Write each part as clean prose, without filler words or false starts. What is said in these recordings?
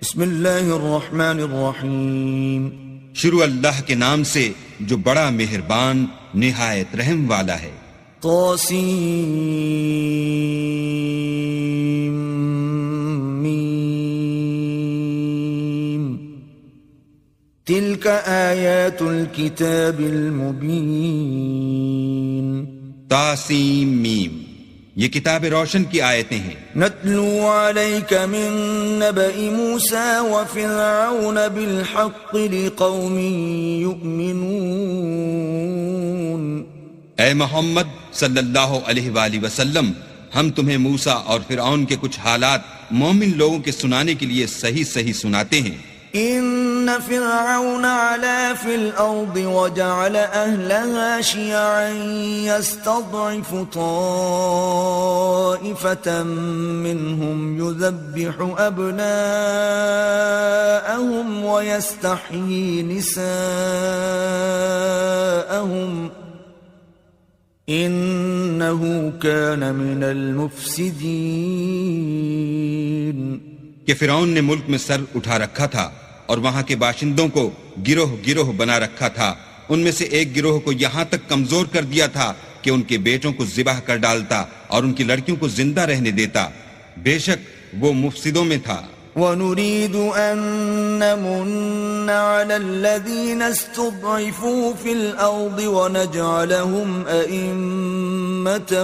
بسم اللہ الرحمن الرحیم، شروع اللہ کے نام سے جو بڑا مہربان نہایت رحم والا ہے۔ طاسیم میم، تلک آیات الکتاب المبین۔ تاسیم میم، یہ کتاب روشن کی آیتیں ہیں۔ نتلو علیک من نبأ موسیٰ وفرعون بالحق لقوم یؤمنون۔ اے محمد صلی اللہ علیہ وآلہ وسلم، ہم تمہیں موسیٰ اور فرعون کے کچھ حالات مومن لوگوں کے سنانے کے لیے صحیح صحیح سناتے ہیں۔ ان فرعون علا فی الارض وجعل اہلها شیعا یستضعف طائفة منهم یذبح ابناءهم ویستحیی نساءهم انه کان من المفسدین۔ کہ فرعون نے ملک میں سر اٹھا رکھا تھا اور وہاں کے باشندوں کو گروہ گروہ بنا رکھا تھا۔ ان میں سے ایک گروہ کو یہاں تک کمزور کر دیا تھا کہ ان کے بیٹوں کو ذبح کر ڈالتا اور ان کی لڑکیوں کو زندہ رہنے دیتا۔ بے شک وہ مفسدوں میں تھا۔ وَنُرِيدُ أَن نَّمُنَّ عَلَى الَّذِينَ اسْتُضْعِفُوا فِي الْأَرْضِ وَنَجْعَلَهُمْ أَئِمَّةً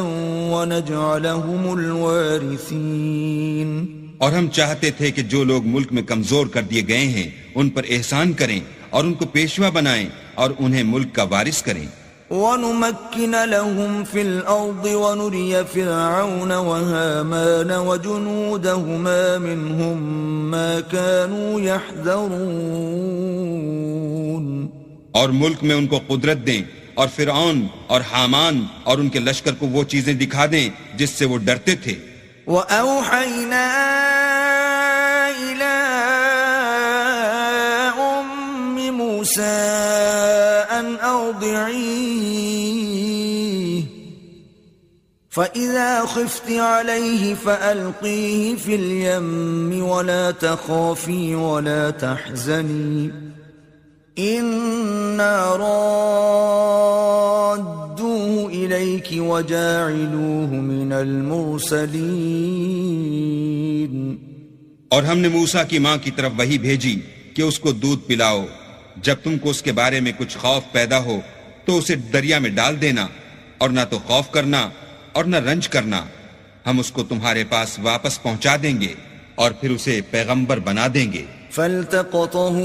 وَنَجْعَلَهُمُ الْوَارِثِينَ۔ اور ہم چاہتے تھے کہ جو لوگ ملک میں کمزور کر دیے گئے ہیں ان پر احسان کریں اور ان کو پیشوا بنائیں اور انہیں ملک کا وارث کریں۔ وَنُمَكِّنَ لَهُمْ فِي الْأَرْضِ وَنُرِيَ فِرْعَوْنَ وَهَامَانَ وَجُنُودَهُمَا مِنْهُمْ مَا كَانُوا يَحْذَرُونَ۔ اور ملک میں ان کو قدرت دیں اور فرعون اور حامان اور ان کے لشکر کو وہ چیزیں دکھا دیں جس سے وہ ڈرتے تھے۔ وَأَوْحَيْنَا إِلَىٰ أُمِّ مُوسَىٰ أَنْ أَرْضِعِيهِ فَإِذَا خِفْتِ عَلَيْهِ فَأَلْقِيهِ فِي الْيَمِّ وَلَا تَخَافِي وَلَا تَحْزَنِي إِنَّا رَادُّوهُ إِلَيْكِ وَجَاعِلُوهُ مِنَ الْمُرْسَلِينَ۔ اور ہم نے موسیٰ کی ماں کی طرف وحی بھیجی کہ اس کو دودھ پلاؤ، جب تم کو اس کے بارے میں کچھ خوف پیدا ہو تو اسے دریا میں ڈال دینا، اور نہ تو خوف کرنا اور نہ رنج کرنا، ہم اس کو تمہارے پاس واپس پہنچا دیں گے اور پھر اسے پیغمبر بنا دیں گے۔ فَالْتَقَطَهُ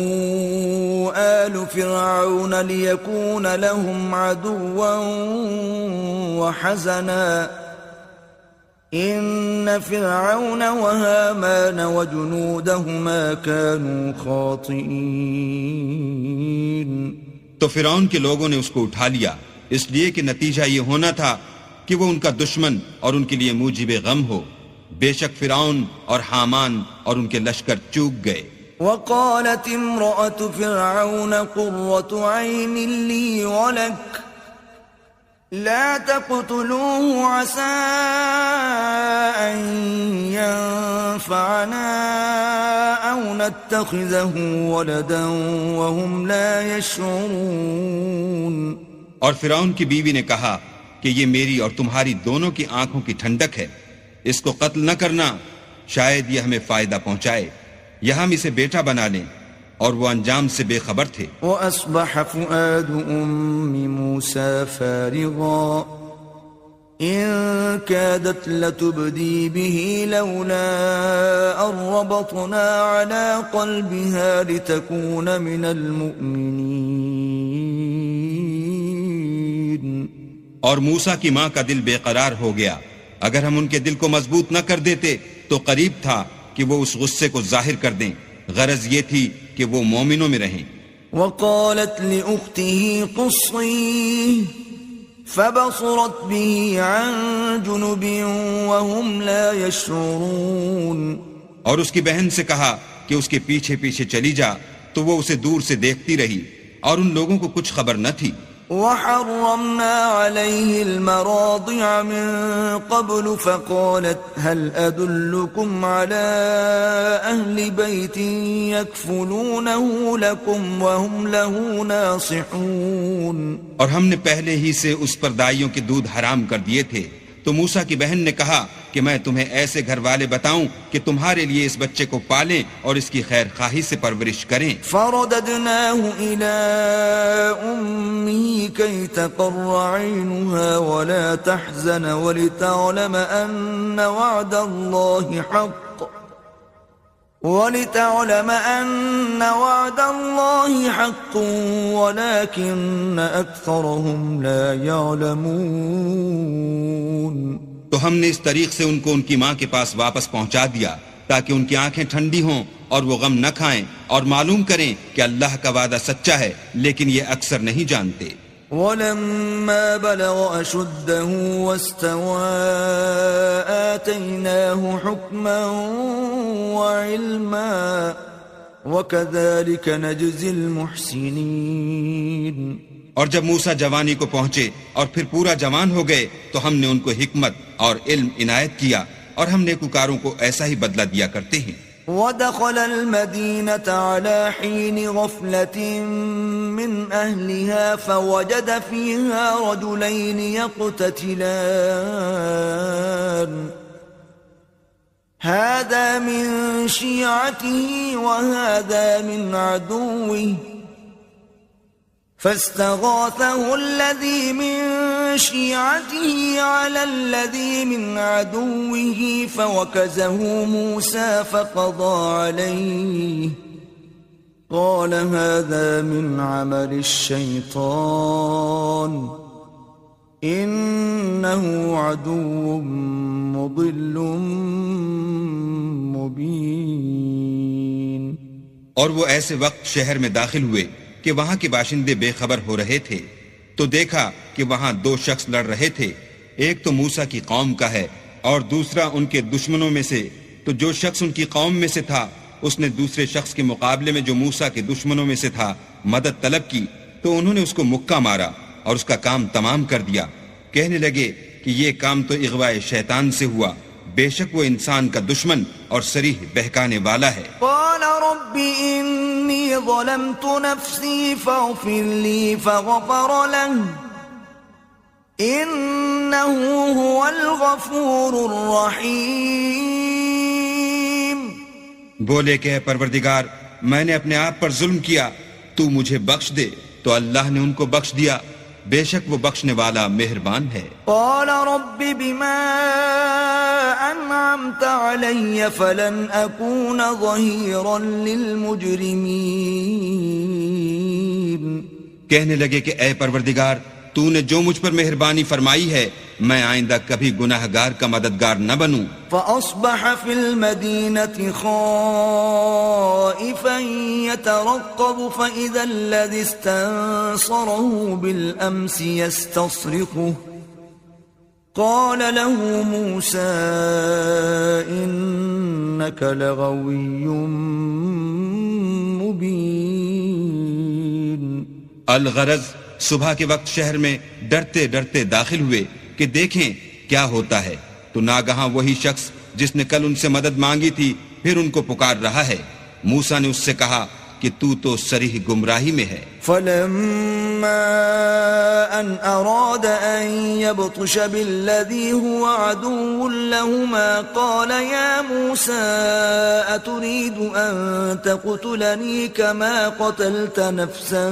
آلُ فِرْعَوْنَ لِيَكُونَ لَهُمْ عَدُوًّا وَحَزَنًا إِنَّ فِرْعَوْنَ وَهَامَانَ وَجُنُودَهُمَا كَانُوا خَاطِئِينَ۔ تو فرعون کے لوگوں نے اس کو اٹھا لیا، اس لیے کہ نتیجہ یہ ہونا تھا کہ وہ ان کا دشمن اور ان کے لیے موجب غم ہو۔ بے شک فرعون اور حامان اور ان کے لشکر چوک گئے۔ وقالت امرأة فرعون قرة عين لي ولك لا تقتلوه عسى أن ينفعنا أو نتخذه ولدا وهم لا يشعرون۔ اور فرعون کی بیوی نے کہا کہ یہ میری اور تمہاری دونوں کی آنکھوں کی ٹھنڈک ہے، اس کو قتل نہ کرنا، شاید یہ ہمیں فائدہ پہنچائے یا ہم اسے بیٹا بنا لیں۔ اور وہ انجام سے بے خبر تھے۔ وَأَصْبَحَ فُؤَادُ أُمِّ مُوسَىٰ فَارِغًا إِن كَادَتْ لَتُبْدِي بِهِ لَوْلَا أَن رَّبَطْنَا عَلَىٰ قَلْبِهَا لِتَكُونَ مِنَ الْمُؤْمِنِينَ۔ اور موسیٰ کی ماں کا دل بے قرار ہو گیا، اگر ہم ان کے دل کو مضبوط نہ کر دیتے تو قریب تھا کہ وہ اس غصے کو ظاہر کر دیں، غرض یہ تھی کہ وہ مومنوں میں رہیں۔ وقالت لأخته قصيه فبصرت به عن جنب وهم لا يشعرون۔ اور اس کی بہن سے کہا کہ اس کے پیچھے پیچھے چلی جا، تو وہ اسے دور سے دیکھتی رہی اور ان لوگوں کو کچھ خبر نہ تھی۔ وحرمنا عليه المراضع من قبل فقالت هل أدلكم على أهل بيت يكفلونه لكم وهم له ناصحون. اور ہم نے پہلے ہی سے اس پر دائیوں کے دودھ حرام کر دیے تھے. تو موسیٰ کی بہن نے کہا کہ میں تمہیں ایسے گھر والے بتاؤں کہ تمہارے لیے اس بچے کو پالیں اور اس کی خیر خواہی سے پرورش کریں. فرددناه إلى أمه كي تقر عينها ولا تحزن ولتعلم أن وعد الله حق ولكن أكثرهم لا يعلمون. تو ہم نے اس طریق سے ان کو ان کی ماں کے پاس واپس پہنچا دیا تاکہ ان کی آنکھیں ٹھنڈی ہوں اور وہ غم نہ کھائیں اور معلوم کریں کہ اللہ کا وعدہ سچا ہے، لیکن یہ اکثر نہیں جانتے. وَلَمَّا بَلَغَ أَشُدَّهُ وَاسْتَوَى آتَيْنَاهُ حُكْمًا وَعِلْمًا وَكَذَلِكَ نَجْزِي الْمُحْسِنِينَ. اور جب موسیٰ جوانی کو پہنچے اور پھر پورا جوان ہو گئے تو ہم نے ان کو حکمت اور علم عنایت کیا اور ہم نیکوکاروں کو ایسا ہی بدلہ دیا کرتے ہیں. ودخل المدينة على حين غفلة من أهلها فوجد فيها رجلين يقتتلان هذا من شيعته وهذا من عدوه فاستغاثه الذي من شيعته على الذي من عدوه فوكزه موسى فقضى عليه قال هذا من عمل الشيطان إنه عدو مضل مبين. اور وہ ایسے وقت شہر میں داخل ہوئے کہ وہاں کے باشندے بے خبر ہو رہے تھے تو دیکھا کہ وہاں دو شخص لڑ رہے تھے، ایک تو موسیٰ کی قوم کا ہے اور دوسرا ان کے دشمنوں میں سے. تو جو شخص ان کی قوم میں سے تھا اس نے دوسرے شخص کے مقابلے میں جو موسیٰ کے دشمنوں میں سے تھا مدد طلب کی تو انہوں نے اس کو مکہ مارا اور اس کا کام تمام کر دیا. کہنے لگے کہ یہ کام تو اغوائے شیطان سے ہوا، بے شک وہ انسان کا دشمن اور صریح بہکانے والا ہے. قال رب انی ظلمت نفسی فاغفر لی فغفر له انه هو الغفور الرحیم. بولے کہ اے پروردگار میں نے اپنے آپ پر ظلم کیا، تو مجھے بخش دے. تو اللہ نے ان کو بخش دیا، بے شک وہ بخشنے والا مہربان ہے. قال رب بما انعمت علی فلن اکون ظہیرا للمجرمین. کہنے لگے کہ اے پروردگار تو نے جو مجھ پر مہربانی فرمائی ہے میں آئندہ کبھی گناہگار کا مددگار نہ بنوں. فأصبح في المدينة خائفا يترقب فإذا الذي استنصره بالأمس يستصرخه قال له موسى إنك لغوي مبين. الغرض صبح کے وقت شہر میں ڈرتے ڈرتے داخل ہوئے کہ دیکھیں کیا ہوتا ہے تو ناگہاں وہی شخص جس نے کل ان سے مدد مانگی تھی پھر ان کو پکار رہا ہے. موسیٰ نے اس سے کہا کہ تو صریح گمراہی میں ہے. فلما ان اراد ان يبطش بالذي هو عدو لهما قال يا موسى اتريد ان تقتلني كما قتلت نفسا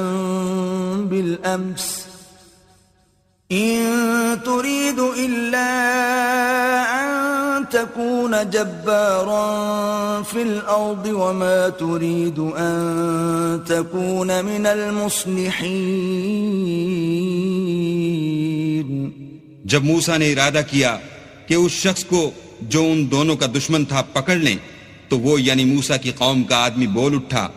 بالامس إن تريد إلا أن تكون جبارا في الأرض وما تريد أن تكون من المصلحين. جب موسیٰ نے ارادہ کیا کہ اس شخص کو جو ان دونوں کا دشمن تھا پکڑ لیں تو وہ یعنی موسیٰ کی قوم کا آدمی بول اٹھا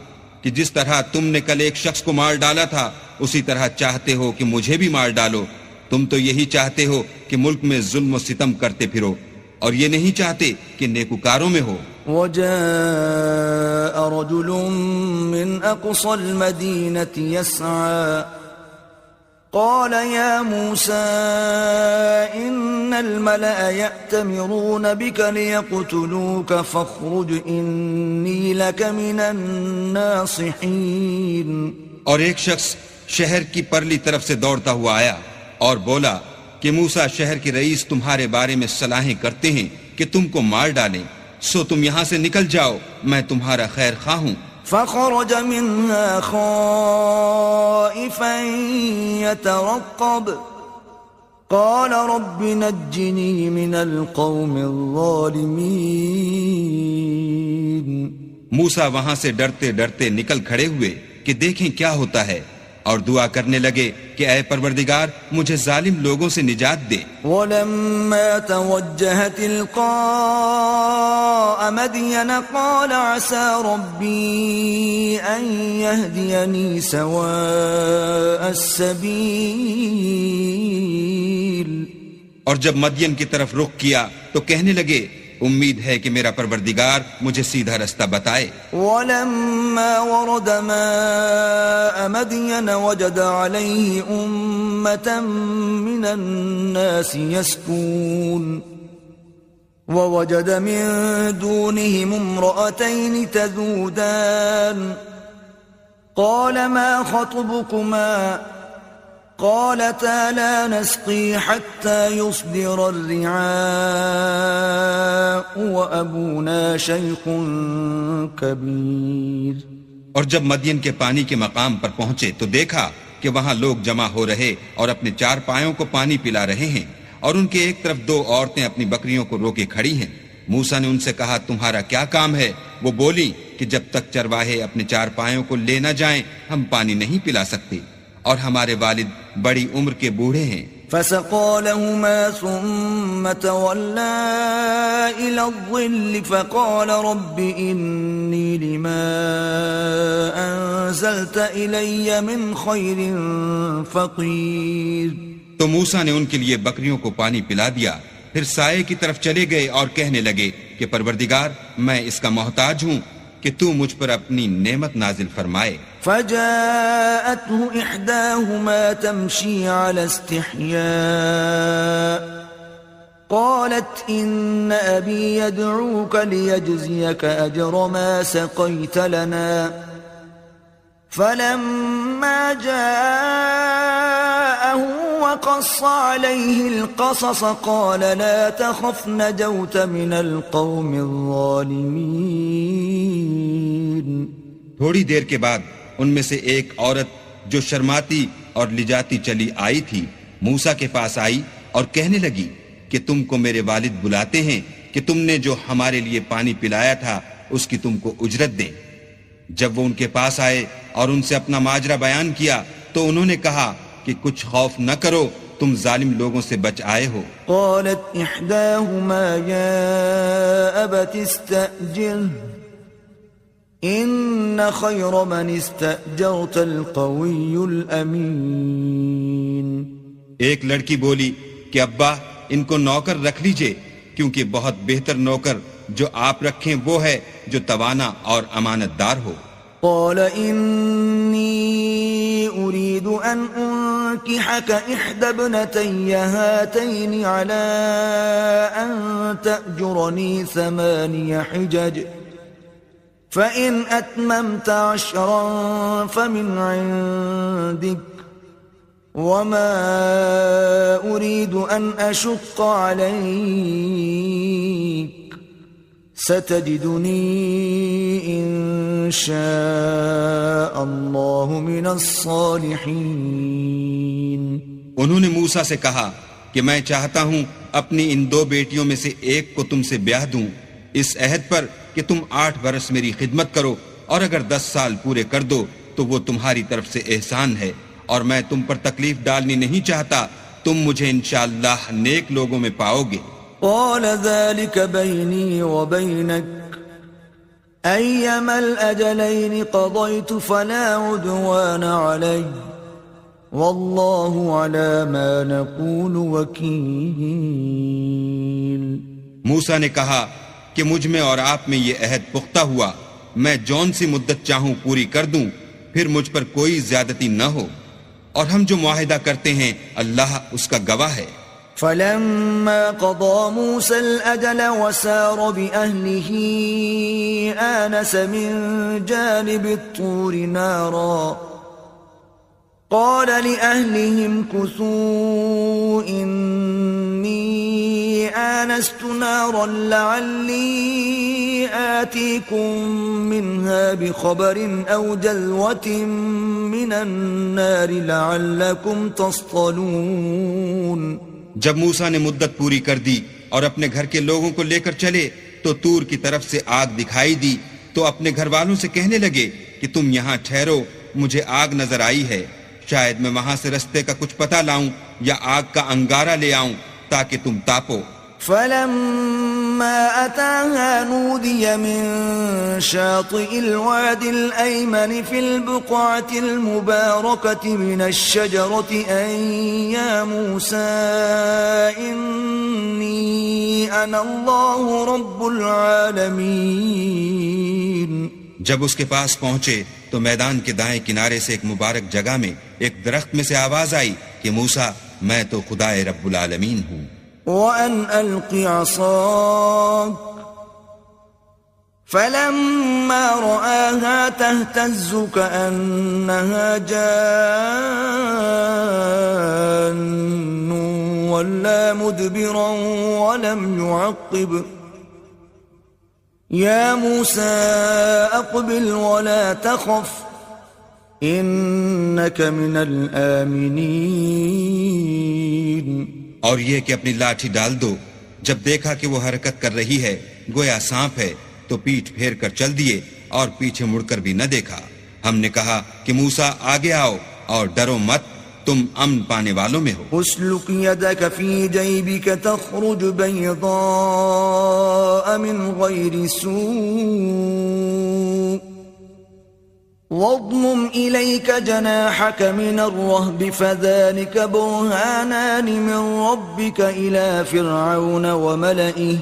کہ جس طرح تم نے کل ایک شخص کو مار ڈالا تھا اسی طرح چاہتے ہو کہ مجھے بھی مار ڈالو. تم تو یہی چاہتے ہو کہ ملک میں ظلم و ستم کرتے پھرو اور یہ نہیں چاہتے کہ نیکوکاروں میں ہو. وجاء رجل من أقصى المدينة يسعى قال يا موسى إن الملأ يأتمرون بك ليقتلوك فاخرج إني لك من الناصحين. اور ایک شخص شہر کی پرلی طرف سے دوڑتا ہوا آیا اور بولا کہ موسیٰ شہر کے رئیس تمہارے بارے میں صلاحیں کرتے ہیں کہ تم کو مار ڈالیں، سو تم یہاں سے نکل جاؤ، میں تمہارا خیر خواہ ہوں. فخرج منها خائفا يترقب قال رب نجني من القوم الظالمين. موسیٰ وہاں سے ڈرتے ڈرتے نکل کھڑے ہوئے کہ دیکھیں کیا ہوتا ہے، اور دعا کرنے لگے کہ اے پروردگار مجھے ظالم لوگوں سے نجات دے. وَلَمَّا تَوَجَّهَ تِلْقَاءَ مَدْيَنَ قَالَ عَسَى رَبِّي أَن يَهْدِيَنِي سَوَاءَ السَّبِيلِ. اور جب مدین کی طرف رخ کیا تو کہنے لگے امید ہے کہ میرا پروردگار مجھے سیدھا رستہ بتائے. وَلَمَّا وَرَدَ مَاءَ مَدْيَنَ وَجَدَ عَلَيْهِ أُمَّةً مِّنَ النَّاسِ يَسْقُونَ وَوَجَدَ مِن دُونِهِمُ امْرَأَتَيْنِ تَذُودَانِ قَالَ مَا خَطْبُكُمَا قالتا لا نسقي حتى يصدر الرعاء وأبونا شيخ كبير. اور جب مدین کے پانی کے مقام پر پہنچے تو دیکھا کہ وہاں لوگ جمع ہو رہے اور اپنے چار پایوں کو پانی پلا رہے ہیں، اور ان کے ایک طرف دو عورتیں اپنی بکریوں کو روکے کھڑی ہیں. موسیٰ نے ان سے کہا تمہارا کیا کام ہے؟ وہ بولی کہ جب تک چرواہے اپنے چار پایوں کو لے نہ جائیں ہم پانی نہیں پلا سکتے، اور ہمارے والد بڑی عمر کے بوڑھے ہیں. فسقى لهما ثم تولى إلى الظل فقال رب إني لما أنزلت إلي من خير فقير. تو موسیٰ نے ان کے لیے بکریوں کو پانی پلا دیا، پھر سائے کی طرف چلے گئے اور کہنے لگے کہ پروردگار میں اس کا محتاج ہوں کہ تو مجھ پر اپنی نعمت نازل فرمائے. فجاءته إحداهما تمشي على استحياء قالت إن أبي يدعوك ليجزيك أجر ما سقيت لنا. فلما جاءه وقص عليه القصص قال لا تخف نجوت من القوم الظالمين. تھوڑی دیر کے بعد ان میں سے ایک عورت جو شرماتی اور لجاتی چلی آئی تھی موسیٰ کے پاس آئی اور کہنے لگی کہ تم کو میرے والد بلاتے ہیں کہ تم نے جو ہمارے لیے پانی پلایا تھا اس کی تم کو اجرت دیں. جب وہ ان کے پاس آئے اور ان سے اپنا ماجرا بیان کیا تو انہوں نے کہا کہ کچھ خوف نہ کرو، تم ظالم لوگوں سے بچ آئے ہو. قالت احداهما يا ابت استأجره ان خير من استأجرت القوي الامين. ایک لڑکی بولی کہ ابا ان کو نوکر رکھ لیجئے، کیونکہ بہت بہتر نوکر جو آپ رکھیں وہ ہے جو توانا اور امانت دار ہو. قال إني أريد أن أنكحك إحدى ابنتي هاتين على أن تأجرني 8 حجج فإن أتممت 10 فمن عندك وما أريد أن أشق عليك ستجدني إن شاء الله من الصالحين. انہوں نے موسیٰ سے کہا کہ میں چاہتا ہوں اپنی ان 2 بیٹیوں میں سے ایک کو تم سے بیاہ دوں اس عہد پر کہ تم 8 برس میری خدمت کرو، اور اگر 10 سال پورے کر دو تو وہ تمہاری طرف سے احسان ہے، اور میں تم پر تکلیف ڈالنی نہیں چاہتا، تم مجھے انشاءاللہ نیک لوگوں میں پاؤ گے. قال ذلك بيني وبينك أيما الأجلين قضيت فلا عدوان علي والله على ما نقول وكيل. موسیٰ نے کہا کہ مجھ میں اور آپ میں یہ عہد پختہ ہوا، میں جون سی مدت چاہوں پوری کر دوں، پھر مجھ پر کوئی زیادتی نہ ہو، اور ہم جو معاہدہ کرتے ہیں اللہ اس کا گواہ ہے۔ فلما قضى موسى الأجل وسار بأهله آنس من جانب الطور نارا قال لأهلهم كثوا إني آنست نارا لعلي آتيكم منها بخبر أو جذوة من النار لعلكم تصطلون۔ جب موسیٰ نے مدت پوری کر دی اور اپنے گھر کے لوگوں کو لے کر چلے تو تور کی طرف سے آگ دکھائی دی، تو اپنے گھر والوں سے کہنے لگے کہ تم یہاں ٹھہرو، مجھے آگ نظر آئی ہے، شاید میں وہاں سے رستے کا کچھ پتہ لاؤں یا آگ کا انگارہ لے آؤں تاکہ تم تاپو۔ فلما أتاها نودي من شاطئ الواد الأيمن في البقعة المباركة من الشجرة أن يا موسى إني أنا الله رب العالمين۔ جب اس کے پاس پہنچے تو میدان کے دائیں کنارے سے ایک مبارک جگہ میں ایک درخت میں سے آواز آئی کہ موسیٰ میں تو خدائے رب العالمین ہوں۔ وَأَنْ أَلْقِ عَصَاكَ فَلَمَّا رَآهَا تَهْتَزُّ كَأَنَّهَا جَانٌّ وَلَّى مُدْبِرًا وَلَمْ يُعَقِّبْ يَا مُوسَى أَقْبِلْ وَلَا تَخَفْ إِنَّكَ مِنَ الْآمِنِينَ۔ اور یہ کہ اپنی لاٹھی ڈال دو۔ جب دیکھا کہ وہ حرکت کر رہی ہے گویا سانپ ہے تو پیٹھ پھیر کر چل دیے اور پیچھے مڑ کر بھی نہ دیکھا۔ ہم نے کہا کہ موسیٰ آگے آؤ اور ڈرو مت، تم امن پانے والوں میں ہو۔ اسلک یدک فی جیبک تخرج بیضاء من غیر سوء واضمم إليك جناحك من الرهب فذلك برهانان من ربك إلى فرعون وملئه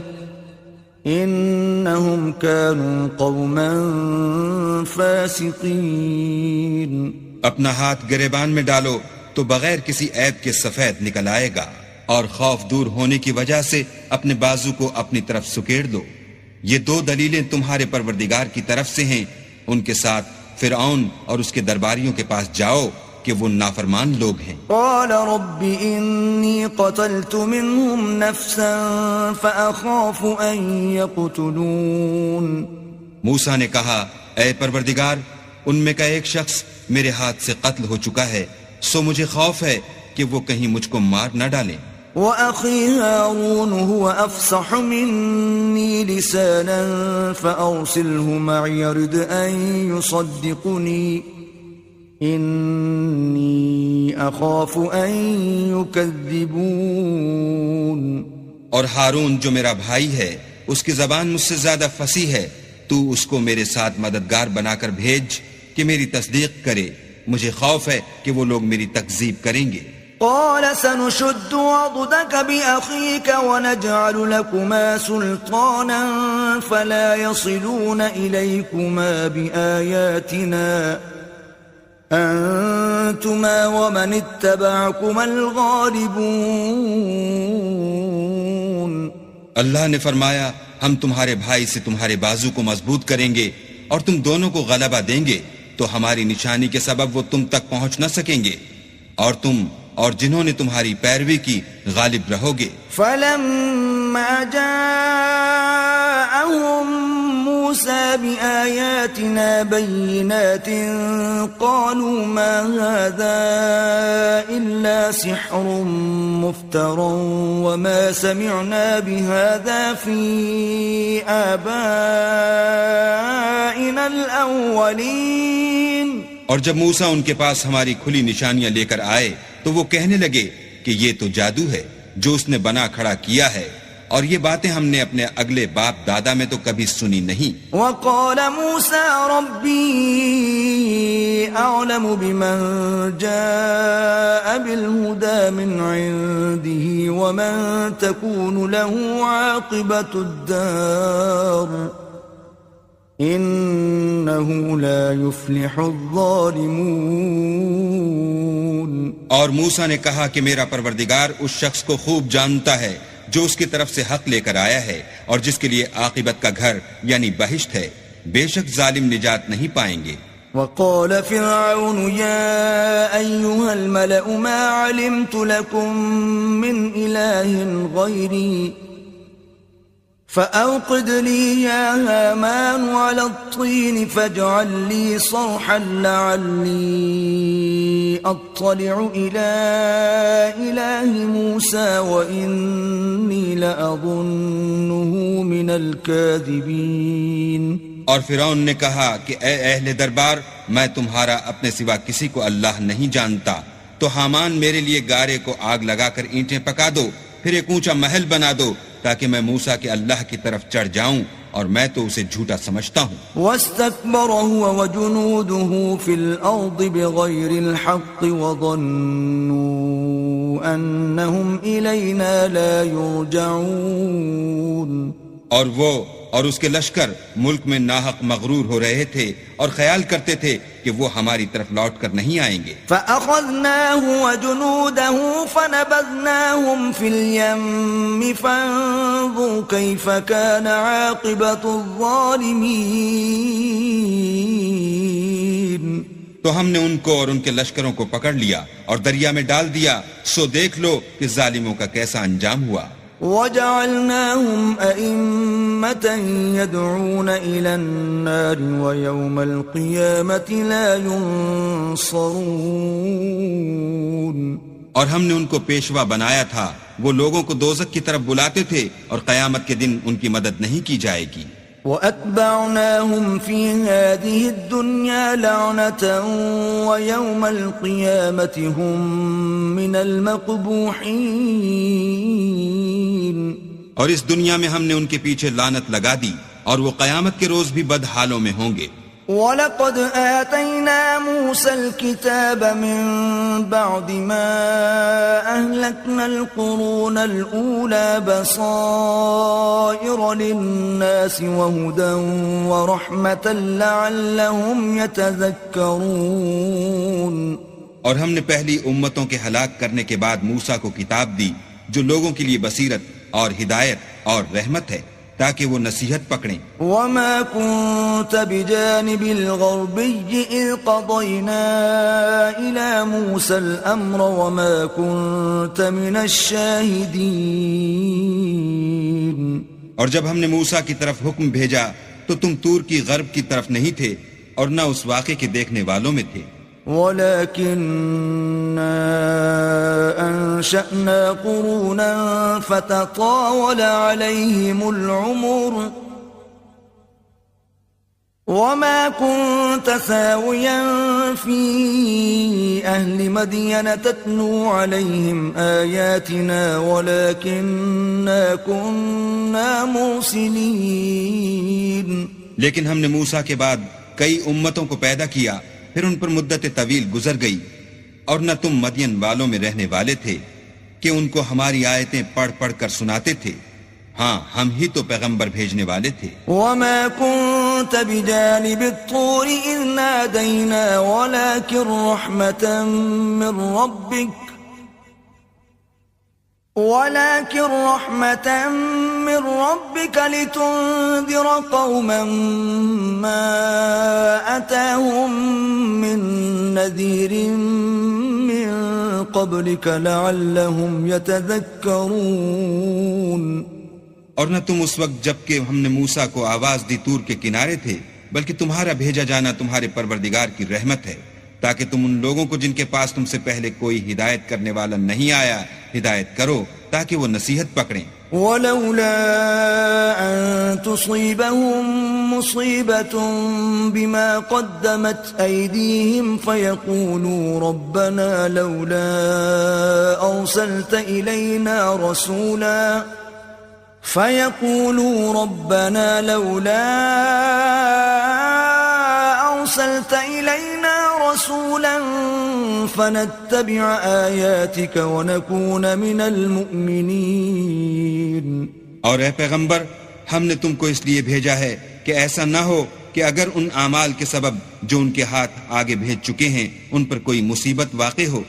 إنهم كانوا قوما فاسقين۔ اپنا ہاتھ گریبان میں ڈالو تو بغیر کسی عیب کے سفید نکل آئے گا، اور خوف دور ہونے کی وجہ سے اپنے بازو کو اپنی طرف سکیڑ دو۔ یہ دو دلیلیں تمہارے پروردگار کی طرف سے ہیں، ان کے ساتھ فرعون اور اس کے درباریوں کے پاس جاؤ کہ وہ نافرمان لوگ ہیں۔ قال رب انی قتلت منهم نفسا فاخاف ان يقتلون۔ موسیٰ نے کہا اے پروردگار، ان میں کا ایک شخص میرے ہاتھ سے قتل ہو چکا ہے، سو مجھے خوف ہے کہ وہ کہیں مجھ کو مار نہ ڈالیں۔ وَأَخِي هَارُونُ هُوَ أَفْصَحُ مِنِّي لِسَانًا فَأَرْسِلْهُ مَعِيَ يَرِدْ أَن يُصَدِّقُنِي إِنِّي أَخَافُ أَن يُكَذِّبُونِ۔ اور ہارون جو میرا بھائی ہے اس کی زبان مجھ سے زیادہ فصیح ہے، تو اس کو میرے ساتھ مددگار بنا کر بھیج کہ میری تصدیق کرے، مجھے خوف ہے کہ وہ لوگ میری تکذیب کریں گے۔ قال سنشد عضدك بأخيك ونجعل لكما سلطانا فلا يصلون إليكما بآياتنا أنتما ومن اتبعكما الغالبون۔ اللہ نے فرمایا ہم تمہارے بھائی سے تمہارے بازو کو مضبوط کریں گے اور تم دونوں کو غلبہ دیں گے، تو ہماری نشانی کے سبب وہ تم تک پہنچ نہ سکیں گے، اور تم اور جنہوں نے تمہاری پیروی کی غالب رہو گے۔ فلما جاءهم موسى بآياتنا بينات قالوا ما هذا إلا سحر مفترى وما سمعنا بهذا في آبائنا الأولين۔ اور جب موسیٰ ان کے پاس ہماری کھلی نشانیاں لے کر آئے تو وہ کہنے لگے کہ یہ تو جادو ہے جو اس نے بنا کھڑا کیا ہے، اور یہ باتیں ہم نے اپنے اگلے باپ دادا میں تو کبھی سنی نہیں۔ وقال موسى ربي أعلم بمن جاء بالهدى من عنده ومن تكون له عاقبة الدار إنه لا يفلح الظالمون. اور موسیٰ نے کہا کہ میرا پروردگار اس شخص کو خوب جانتا ہے جو اس کی طرف سے حق لے کر آیا ہے اور جس کے لیے عاقبت کا گھر یعنی بہشت ہے. بے شک ظالم نجات نہیں پائیں گے. وقال فرعون يا أيها الملأ ما علمت لكم من إله غيري فأوقد لي يا هامان على الطين فاجعل لي صرحا لعلي أطلع إلى إله موسى وإني لأظنه من الكاذبين. اور فرعون نے کہا کہ اے اہل دربار، میں تمہارا اپنے سوا کسی کو اللہ نہیں جانتا، تو حامان میرے لیے گارے کو آگ لگا کر اینٹیں پکا دو، پھر ایک اونچا محل بنا دو تاکہ میں موسیٰ کے اللہ کی طرف چڑھ جاؤں، اور میں تو اسے جھوٹا سمجھتا ہوں. واستكبر هو وجنوده في الأرض بغير الحق وظنوا أنهم إلينا لا يرجعون. اور وہ اور اس کے لشکر ملک میں ناحق مغرور ہو رہے تھے اور خیال کرتے تھے کہ وہ ہماری طرف لوٹ کر نہیں آئیں گے. فَأَخَذْنَاهُ وَجُنُودَهُ فَنَبَذْنَاهُمْ فِي الْيَمِّ فَانظُرْ كَيْفَ كَانَ عَاقِبَةُ الظَّالِمِينَ. تو ہم نے ان کو اور ان کے لشکروں کو پکڑ لیا اور دریا میں ڈال دیا، سو دیکھ لو کہ ظالموں کا کیسا انجام ہوا. وَجَعَلْنَاهُمْ أَئِمَّةً يَدْعُونَ إِلَى النَّارِ وَيَوْمَ الْقِيَامَةِ لَا يُنصَرُونَ. اور ہم نے ان کو پیشوا بنایا تھا، وہ لوگوں کو دوزخ کی طرف بلاتے تھے اور قیامت کے دن ان کی مدد نہیں کی جائے گی. وَأَتْبَعْنَاهُمْ فِي هَذِهِ الدُّنْيَا لَعْنَةً وَيَوْمَ الْقِيَامَةِ هُمْ مِنَ الْمَقْبُوحِينَ. اور اس دنیا میں ہم نے ان کے پیچھے لعنت لگا دی اور وہ قیامت کے روز بھی بدحالوں میں ہوں گے. وَلَقَدْ آتَيْنَا مُوسَى الْكِتَابَ مِنْ بَعْدِ مَا أَهْلَكْنَا الْقُرُونَ الْأُولَى بَصَائِرَ لِلنَّاسِ وَهُدًى وَرَحْمَةً لَعَلَّهُمْ يَتَذَكَّرُونَ. اور ہم نے پہلی امتوں کے ہلاک کرنے کے بعد موسیٰ کو کتاب دی جو لوگوں کے لیے بصیرت اور ہدایت اور رحمت ہے تاکہ وہ نصیحت پکڑیں. وَمَا كُنْتَ بِجَانِبِ الْغَرْبِيِّ إِذْ قَضَيْنَا إِلَى مُوسَى الْأَمْرَ وَمَا كُنْتَ مِنَ الشَّاهِدِينَ. اور جب ہم نے موسیٰ کی طرف حکم بھیجا تو تم طور کی غرب کی طرف نہیں تھے اور نہ اس واقعے کے دیکھنے والوں میں تھے. وَلَكِنَّا أَنشَأْنَا قُرُونًا فَتَطَاوَلَ عَلَيْهِمُ الْعُمُرُ وَمَا كُنْتَ ثَاوِيًا فِي أَهْلِ مَدْيَنَ تَتْلُو عَلَيْهِمْ آيَاتِنَا وَلَكِنَّا كُنَّا مُرْسِلِينَ. لیکن ہم نے موسیٰ کے بعد کئی امتوں کو پیدا کیا، پھر ان پر مدت طویل گزر گئی، اور نہ تم مدین والوں میں رہنے والے تھے کہ ان کو ہماری آیتیں پڑھ پڑھ کر سناتے تھے. ہاں ہم ہی تو پیغمبر بھیجنے والے تھے. وَمَا كُنْتَ بِجَانِبِ الطُّورِ إِذْ نَادَيْنَا وَلَكِنْ رَحْمَةً مِّن رَّبِّكَ لِتُنذِرَ قَوْمًا مَّا أَتَاهُم مِّن نَّذِيرٍ مِّن قَبْلِكَ لَعَلَّهُمْ يَتَذَكَّرُونَ. اور نہ تم اس وقت جب کہ ہم نے موسیٰ کو آواز دی طور کے کنارے تھے، بلکہ تمہارا بھیجا جانا تمہارے پروردگار کی رحمت ہے تاکہ تم ان لوگوں کو جن کے پاس تم سے پہلے کوئی ہدایت کرنے والا نہیں آیا ہدایت کرو تاکہ وہ نصیحت پکڑیں. وَلَوْلَا أَن تُصِيبَهُم مُّصِيبَةٌ بِمَا قَدَّمَتْ أَيْدِيهِمْ فَيَقُولُوا رَبَّنَا لَوْلَا أَرْسَلْتَ إِلَيْنَا رَسُولًا فَنَتَّبِعَ آيَاتِكَ وَنَكُونَ مِنَ الْمُؤْمِنِينَ. اور اے پیغمبر، ہم نے تم کو اس لیے بھیجا ہے کہ ایسا نہ ہو کہ اگر ان اعمال کے سبب جو ان کے ہاتھ آگے بھیج چکے ہیں ان پر کوئی مصیبت واقع ہو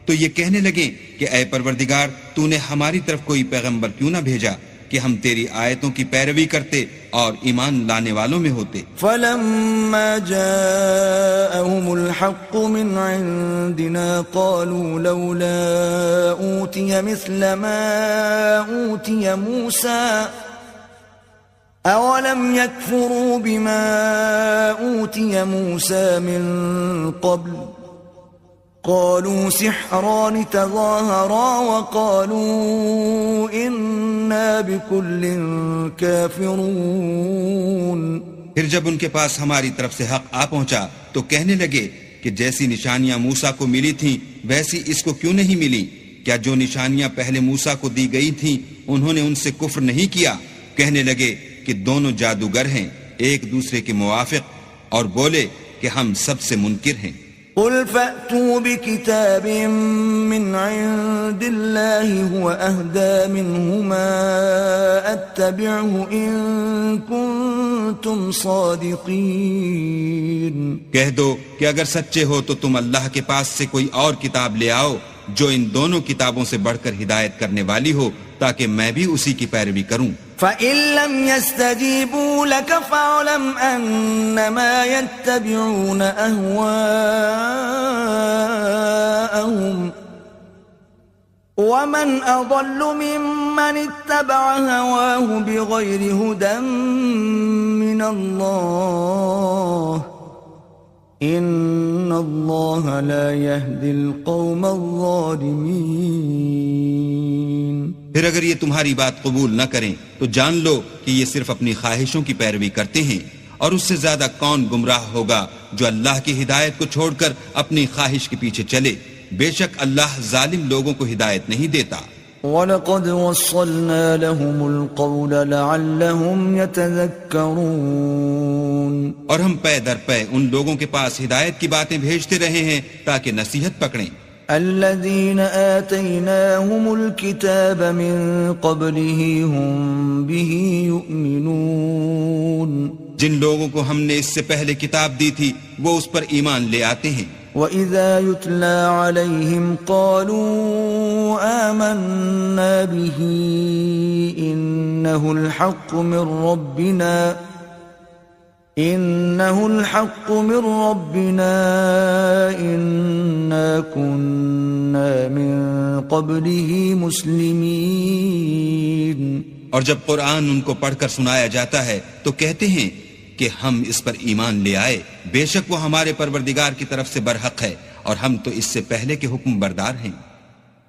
تو یہ کہنے لگیں کہ اے پروردگار تو نے ہماری طرف کوئی پیغمبر کیوں نہ بھیجا کہ ہم تیری آیتوں کی پیروی کرتے اور ایمان لانے والوں میں ہوتے. فلما جاءهم الحق من عندنا قالوا لولا أوتي مثل ما أوتي موسى أولم يكفروا بما أوتي موسى من قبل قالوا سحران تظاهرا وقالوا إنا بكل كافرون. پھر جب ان کے پاس ہماری طرف سے حق آ پہنچا تو کہنے لگے کہ جیسی نشانیاں موسیٰ کو ملی تھیں ویسی اس کو کیوں نہیں ملی؟ کیا جو نشانیاں پہلے موسیٰ کو دی گئی تھیں انہوں نے ان سے کفر نہیں کیا؟ کہنے لگے کہ دونوں جادوگر ہیں ایک دوسرے کے موافق اور بولے کہ ہم سب سے منکر ہیں. قل فأتوا بكتاب من عند الله هو أهدى منهما أتبعه إن كنتم صادقين. کہہ دو کہ اگر سچے ہو تو تم اللہ کے پاس سے کوئی اور کتاب لے آؤ جو ان دونوں کتابوں سے بڑھ کر ہدایت کرنے والی ہو تاکہ میں بھی اسی کی پیروی کروں. فَإِن لَّمْ يَسْتَجِيبُوا لَكَ فَاعْلَمْ أَنَّمَا يَتَّبِعُونَ أَهْوَاءَهُمْ وَمَنْ أَضَلُّ مِمَّنِ اتَّبَعَ هَوَاهُ بِغَيْرِ هُدًى مِّنَ اللَّهِ إِنَّ اللَّهَ لَا يَهْدِي الْقَوْمَ الظَّالِمِينَ. پھر اگر یہ تمہاری بات قبول نہ کریں تو جان لو کہ یہ صرف اپنی خواہشوں کی پیروی کرتے ہیں اور اس سے زیادہ کون گمراہ ہوگا جو اللہ کی ہدایت کو چھوڑ کر اپنی خواہش کے پیچھے چلے. بے شک اللہ ظالم لوگوں کو ہدایت نہیں دیتا. وَلَقَدْ وَصَّلْنَا لَهُمُ الْقَوْلَ لَعَلَّهُمْ يَتَذَكَّرُونَ. اور ہم پے در پے ان لوگوں کے پاس ہدایت کی باتیں بھیجتے رہے ہیں تاکہ نصیحت پکڑیں. الذين آتيناهم الكتاب من قبله هم به يؤمنون. جن لوگوں کو ہم نے اس سے پہلے کتاب دی تھی وہ اس پر ایمان لے آتے ہیں. وَإِذَا يُتْلَى عَلَيْهِمْ قَالُوا آمَنَّا بِهِ إِنَّهُ الْحَقُّ مِنْ رَبِّنَا إِنَّا كُنَّا مِنْ قَبْلِهِ مُسْلِمِينَ. اور جب قرآن ان کو پڑھ کر سنایا جاتا ہے تو کہتے ہیں کہ ہم اس پر ایمان لے آئے. بے شک وہ ہمارے پروردگار کی طرف سے برحق ہے اور ہم تو اس سے پہلے کے حکم بردار ہیں.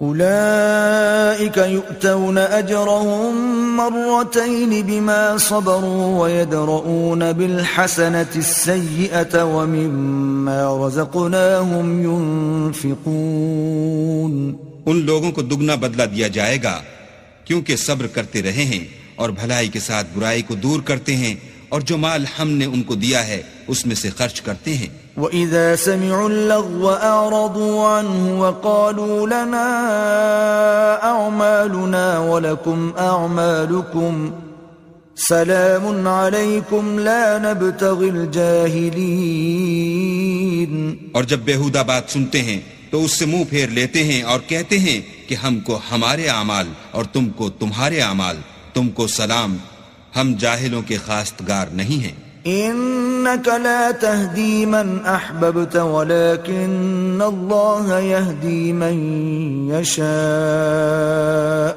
أولئك يؤتون أجرهم مرتين بما صبروا ويدرؤون بالحسنة السيئة ومما رزقناهم ينفقون. ان لوگوں کو دگنا بدلہ دیا جائے گا کیونکہ صبر کرتے رہے ہیں اور بھلائی کے ساتھ برائی کو دور کرتے ہیں اور جو مال ہم نے ان کو دیا ہے اس میں سے خرچ کرتے ہیں. وَإِذَا سَمِعُوا اللَّغْوَ أَعْرَضُوا عَنْهُ وَقَالُوا لَنَا أَعْمَالُنَا وَلَكُمْ أَعْمَالُكُمْ سَلَامٌ عَلَيْكُمْ لَا نَبْتَغِي الْجَاهِلِينَ. اور جب بیہودہ بات سنتے ہیں تو اس سے منہ پھیر لیتے ہیں اور کہتے ہیں کہ ہم کو ہمارے اعمال اور تم کو تمہارے اعمال. تم کو سلام، ہم جاہلوں کے خواستگار نہیں ہیں. إنك لا تهدي من أحببت ولكن الله يهدي من يشاء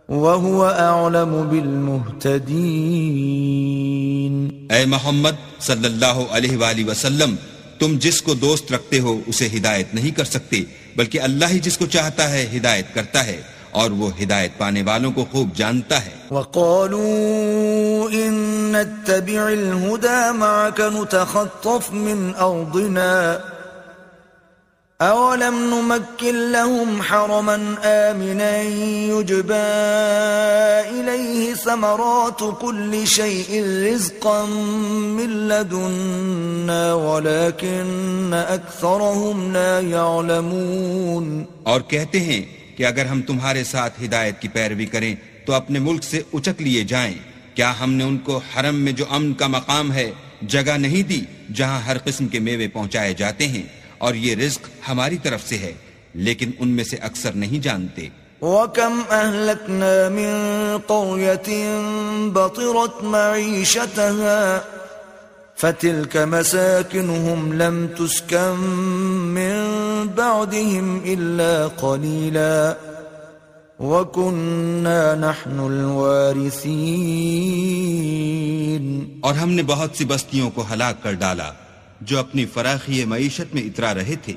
وهو أعلم بالمهتدين. اے محمد صلی اللہ علیہ وآلہ وسلم، تم جس کو دوست رکھتے ہو اسے ہدایت نہیں کر سکتے بلکہ اللہ ہی جس کو چاہتا ہے ہدایت کرتا ہے اور وہ ہدایت پانے والوں کو خوب جانتا ہے. وقالوا إن نتبع الهدى معك نتخطف من أرضنا أولم نمكن لهم حرما آمنا يجبى إليه ثمرات كل شيء رزقا من لدنا ولكن أكثرهم لا يعلمون. اور کہتے ہیں کہ اگر ہم تمہارے ساتھ ہدایت کی پیروی کریں تو اپنے ملک سے اچک لیے جائیں. کیا ہم نے ان کو حرم میں جو امن کا مقام ہے جگہ نہیں دی جہاں ہر قسم کے میوے پہنچائے جاتے ہیں، اور یہ رزق ہماری طرف سے ہے، لیکن ان میں سے اکثر نہیں جانتے۔ وَكَمْ أَهْلَكْنَا مِنْ قَرْيَةٍ بَطِرَتْ مَعِيشَتَهَا فَتِلْكَ مَسَاكِنُهُمْ لَمْ تُسْكَنْ مِنْ بَعْدِهِمْ إِلَّا قَلِيلًا وَكُنَّا نَحْنُ الْوَارِثِينَ۔ اور ہم نے بہت سی بستیوں کو ہلاک کر ڈالا جو اپنی فراخی معیشت میں اترا رہے تھے،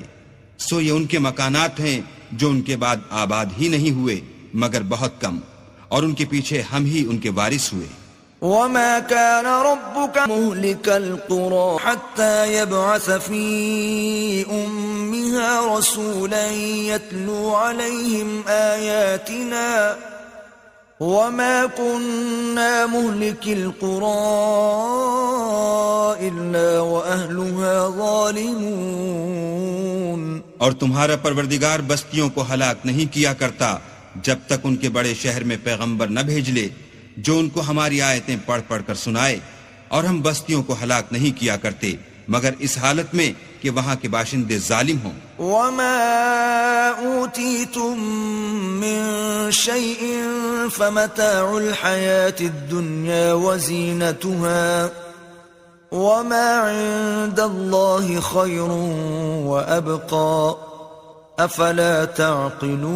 سو یہ ان کے مکانات ہیں جو ان کے بعد آباد ہی نہیں ہوئے مگر بہت کم، اور ان کے پیچھے ہم ہی ان کے وارث ہوئے۔ وَمَا كَانَ رَبُّكَ مُهْلِكَ الْقُرَى حَتَّى يَبْعَثَ فِي أُمِّهَا رَسُولًا يَتْلُو عَلَيْهِمْ آيَاتِنَا وَمَا كُنَّا مُهْلِكِ الْقُرَى إِلَّا وَأَهْلُهَا ظَالِمُونَ۔ اور تمہارا پروردگار بستیوں کو ہلاک نہیں کیا کرتا جب تک ان کے بڑے شہر میں پیغمبر نہ بھیج لے جو ان کو ہماری آیتیں پڑھ پڑھ کر سنائے، اور ہم بستیوں کو ہلاک نہیں کیا کرتے مگر اس حالت میں کہ وہاں کے باشندے ظالم ہوں۔ وَمَا أُوتِيتُم مِّن شَيْءٍ فَمَتَاعُ الْحَيَاةِ الدُّنْيَا وَزِينَتُهَا وَمَا عِندَ اللَّهِ خَيْرٌ وَأَبْقَى أَفَلَا تَعْقِلُونَ۔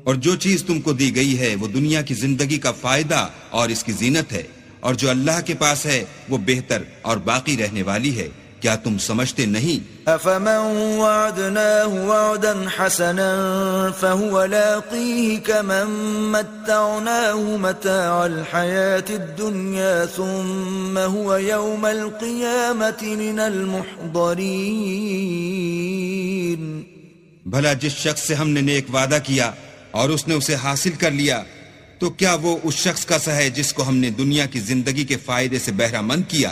اور جو چیز تم کو دی گئی ہے وہ دنیا کی زندگی کا فائدہ اور اس کی زینت ہے، اور جو اللہ کے پاس ہے وہ بہتر اور باقی رہنے والی ہے، کیا تم سمجھتے نہیں؟ أَفَمَنْ وَعَدْنَاهُ وَعْدًا حَسَنًا فَهُوَ لَاقِيهِ كَمَنْ مَتَّعْنَاهُ مَتَاعَ الْحَيَاةِ الدُّنْيَا ثُمَّ هُوَ يَوْمَ الْقِيَامَةِ مِنَ الْمُحْضَرِينَ۔ بھلا جس شخص سے ہم نے نیک وعدہ کیا اور اس نے اسے حاصل کر لیا، تو کیا وہ اس شخص کا سا ہے جس کو ہم نے دنیا کی زندگی کے فائدے سے بہرہ مند کیا؟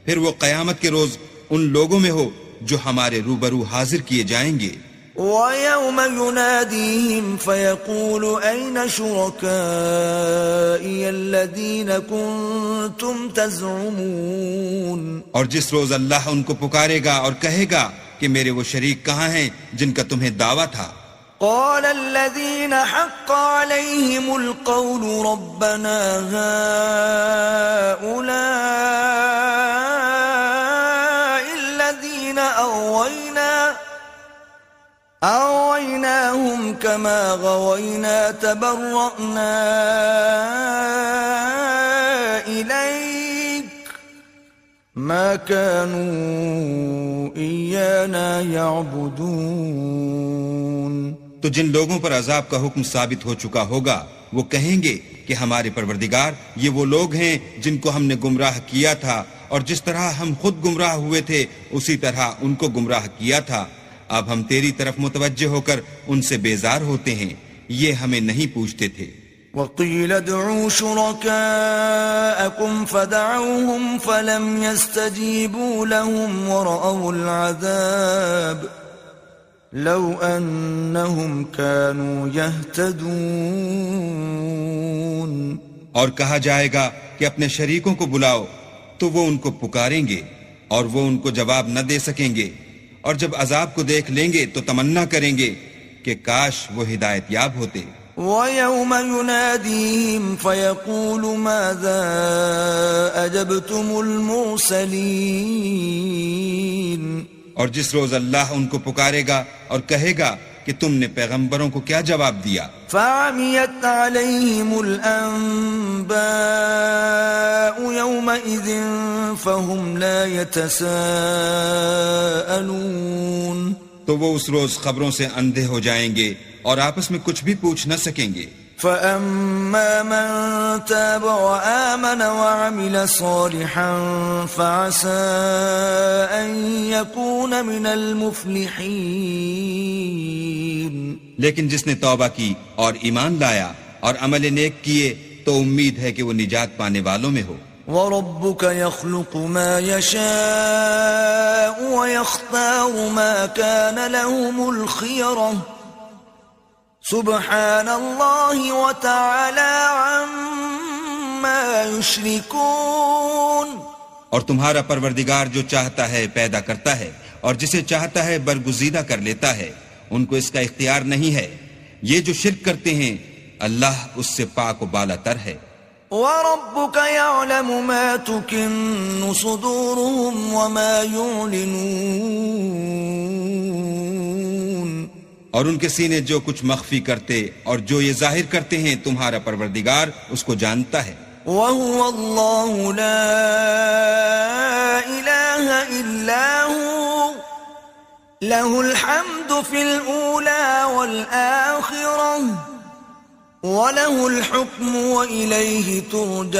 پھر وہ قیامت کے روز ان لوگوں میں ہو جو ہمارے روبرو حاضر کیے جائیں گے۔ وَيَوْمَ يُنَادِيهِمْ فَيَقُولُ أَيْنَ شُرَكَائِيَ الَّذِينَ كُنْتُمْ تَزْعُمُونَ۔ اور جس روز اللہ ان کو پکارے گا اور کہے گا کہ میرے وہ شریک کہاں ہیں جن کا تمہیں دعویٰ تھا؟ قال الذين حق عليهم القول ربنا هؤلاء الذين أغويناهم كما غوينا تبرأنا إليك ما كانوا إيانا يعبدون۔ تو جن لوگوں پر عذاب کا حکم ثابت ہو چکا ہوگا وہ کہیں گے کہ ہمارے پروردگار یہ وہ لوگ ہیں جن کو ہم نے گمراہ کیا تھا، اور جس طرح ہم خود گمراہ ہوئے تھے اسی طرح ان کو گمراہ کیا تھا، اب ہم تیری طرف متوجہ ہو کر ان سے بیزار ہوتے ہیں، یہ ہمیں نہیں پوچھتے تھے۔ وَقِيلَ ادْعُوا شُرَكَاءَكُمْ فَدَعَوْهُمْ فَلَمْ يَسْتَجِيبُوا لَهُمْ وَرَأَوُا الْعَذَابَ لَوْ أَنَّهُمْ كَانُوا يَهْتَدُونَ۔ اور کہا جائے گا کہ اپنے شریکوں کو بلاؤ تو وہ ان کو پکاریں گے اور وہ ان کو جواب نہ دے سکیں گے، اور جب عذاب کو دیکھ لیں گے تو تمنا کریں گے کہ کاش وہ ہدایت یاب ہوتے۔ وَيَوْمَ يُنَادِيهِمْ فَيَقُولُ مَاذَا أَجَبْتُمُ الْمُرْسَلِينَ۔ اور جس روز اللہ ان کو پکارے گا اور کہے گا کہ تم نے پیغمبروں کو کیا جواب دیا؟ فَعَمِيَتْ عَلَيْهِمُ الْأَنبَاءُ يَوْمَئِذٍ فَهُمْ لَا يَتَسَاءَلُونَ۔ تو وہ اس روز خبروں سے اندھے ہو جائیں گے اور آپس میں کچھ بھی پوچھ نہ سکیں گے۔ فَأَمَّا مَن تَابَ وَآمَنَ وَعَمِلَ صَالِحًا فَعَسَىٰ أَن يَكُونَ مِنَ الْمُفْلِحِينَ۔ لیکن جس نے توبہ کی اور ایمان لایا اور عمل نیک کیے تو امید ہے کہ وہ نجات پانے والوں میں ہو۔ وَرَبُّكَ يَخْلُقُ مَا يَشَاءُ وَيَخْتَارُ مَا كَانَ لَهُمُ الْخِيَرَةُ سُبْحَانَ اللَّهِ وَتَعَالَى عما يشركون. اور تمہارا پروردگار جو چاہتا ہے پیدا کرتا ہے اور جسے چاہتا ہے برگزیدہ کر لیتا ہے، ان کو اس کا اختیار نہیں ہے. یہ جو شرک کرتے ہیں اللہ اس سے پاک و بالا تر ہے. وَرَبُّكَ يَعْلَمُ مَا تُكِنُّ صُدُورُهُمْ وَمَا يُعْلِنُونَ. اور ان کے سینے جو کچھ مخفی کرتے اور جو یہ ظاہر کرتے ہیں تمہارا پروردگار اس کو جانتا ہے. وَهُوَ اللَّهُ لَا إِلَٰهَ إِلَّا هُوَ لَهُ الْحَمْدُ فِي الْأُولَى وَالْآخِرَةِ وَلَهُ الْحُكْمُ وَإِلَيْهِ تُرْجَعُونَ.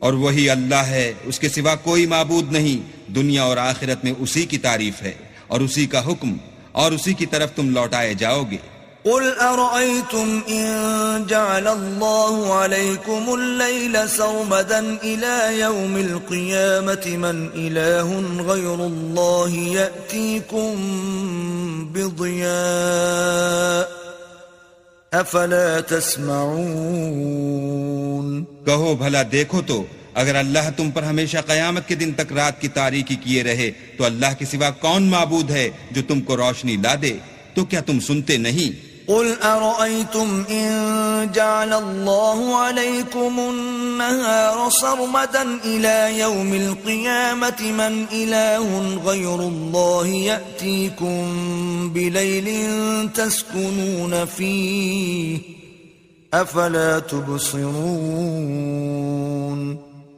اور وہی اللہ ہے، اس کے سوا کوئی معبود نہیں. دنیا اور آخرت میں اسی کی تعریف ہے اور اسی کا حکم اور اسی کی طرف تم لوٹائے جاؤ گے. قل أرأيتم إن جعل الله عليكم الليل سرمدا إلى يوم القيامة من إله غير الله يأتيكم بضياء أفلا تسمعون. کہو بھلا دیکھو تو اگر اللہ تم پر ہمیشہ قیامت کے دن تک رات کی تاریکی کیے رہے تو اللہ کے سوا کون معبود ہے جو تم کو روشنی لا دے؟ تو کیا تم سنتے نہیں؟ قل أرأيتم إن جعل الله عليكم النهار سرمدا إلى يوم القيامة من إله غير الله يأتيكم بليل تسكنون فيه أفلا تبصرون.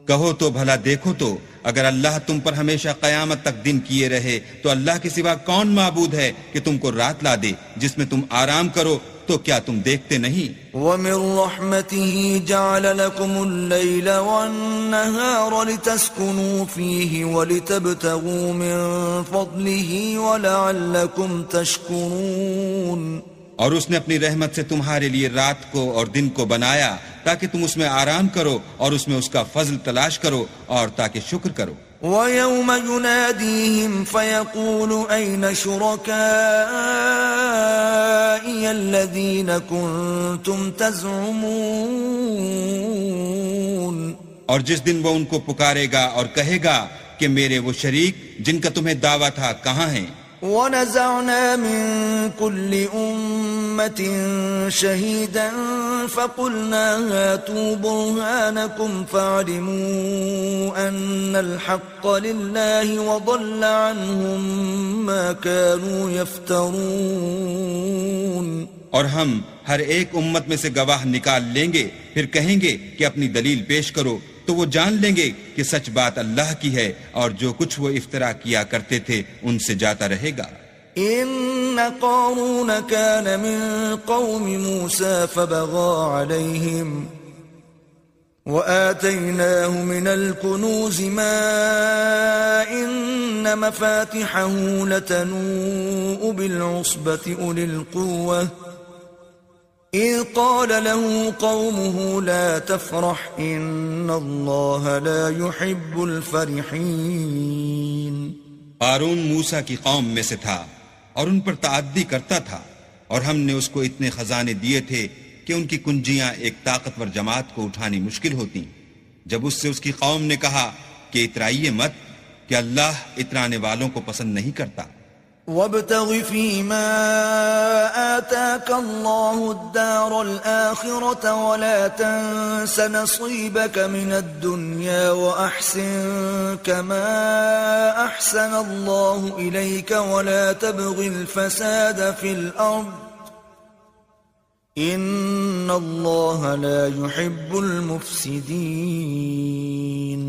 کہو تو بھلا دیکھو تو اگر اللہ تم پر ہمیشہ قیامت تک دن کیے رہے تو اللہ کے سوا کون معبود ہے کہ تم کو رات لا دے جس میں تم آرام کرو؟ تو کیا تم دیکھتے نہیں؟ وَمِن رَحْمَتِهِ جَعَلَ لَكُمُ اللَّيْلَ وَالنَّهَارَ لِتَسْكُنُوا فِيهِ وَلِتَبْتَغُوا مِن فَضْلِهِ وَلَعَلَّكُمْ تَشْكُرُونَ. اور اس نے اپنی رحمت سے تمہارے لیے رات کو اور دن کو بنایا تاکہ تم اس میں آرام کرو اور اس میں اس کا فضل تلاش کرو اور تاکہ شکر کرو. وَيَوْمَ يُنَادِيهِمْ فَيَقُولُ أَيْنَ شُرَكَائِيَ الَّذِينَ كُنتُمْ تَزْعُمُونَ. اور جس دن وہ ان کو پکارے گا اور کہے گا کہ میرے وہ شریک جن کا تمہیں دعویٰ تھا کہاں ہیں؟ وَنَزَعْنَا مِن كُلِّ أُمَّةٍ شَهِيدًا فَقُلْنَا هَاتُوا بُرْهَانَكُمْ فَعَلِمُوا أَنَّ الْحَقَّ لِلَّهِ وَضَلَّ عَنْهُمْ مَا كَانُوا يَفْتَرُونَ. اور ہم ہر ایک امت میں سے گواہ نکال لیں گے، پھر کہیں گے کہ اپنی دلیل پیش کرو، تو وہ جان لیں گے کہ سچ بات اللہ کی ہے اور جو کچھ وہ افترا کیا کرتے تھے ان سے جاتا رہے گا. إن قارون كان من قوم موسى فبغى عليهم وآتيناه من الكنوز ما إن مفاتحه لتنوء بالعصبة أولي القوة إذ قال له قومه لا تفرح إن الله لا يحب الفرحين. قارون موسیٰ کی قوم میں سے تھا اور ان پر تعدی کرتا تھا، اور ہم نے اس کو اتنے خزانے دیے تھے کہ ان کی کنجیاں ایک طاقتور جماعت کو اٹھانی مشکل ہوتی. جب اس سے اس کی قوم نے کہا کہ اترائیے مت کہ اللہ اترانے والوں کو پسند نہیں کرتا. وابتغ فيما آتاك الله الدار الآخرة ولا تنس نصيبك من الدنيا وأحسن كما أحسن الله إليك ولا تبغ الفساد في الأرض إن الله لا يحب المفسدين.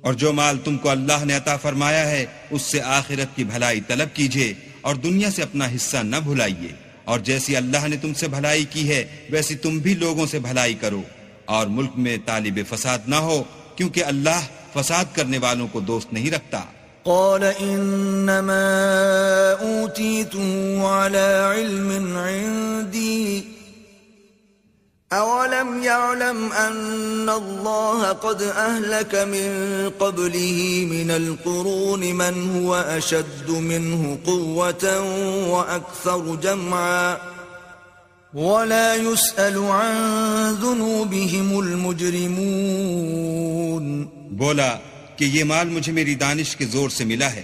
اور جو مال تم کو اللہ نے عطا فرمایا ہے اس سے آخرت کی بھلائی طلب کیجیے اور دنیا سے اپنا حصہ نہ بھلائیے، اور جیسی اللہ نے تم سے بھلائی کی ہے ویسی تم بھی لوگوں سے بھلائی کرو، اور ملک میں طالب فساد نہ ہو کیونکہ اللہ فساد کرنے والوں کو دوست نہیں رکھتا. قال انما اوتیته على علم عندي أولم يعلم أن الله قد أهلك من قبله من القرون من هو أشد منه قوة وأكثر جمعا ولا يسأل عن ذنوبهم المجرمون. بولا کہ یہ مال مجھے میری دانش کے زور سے ملا ہے.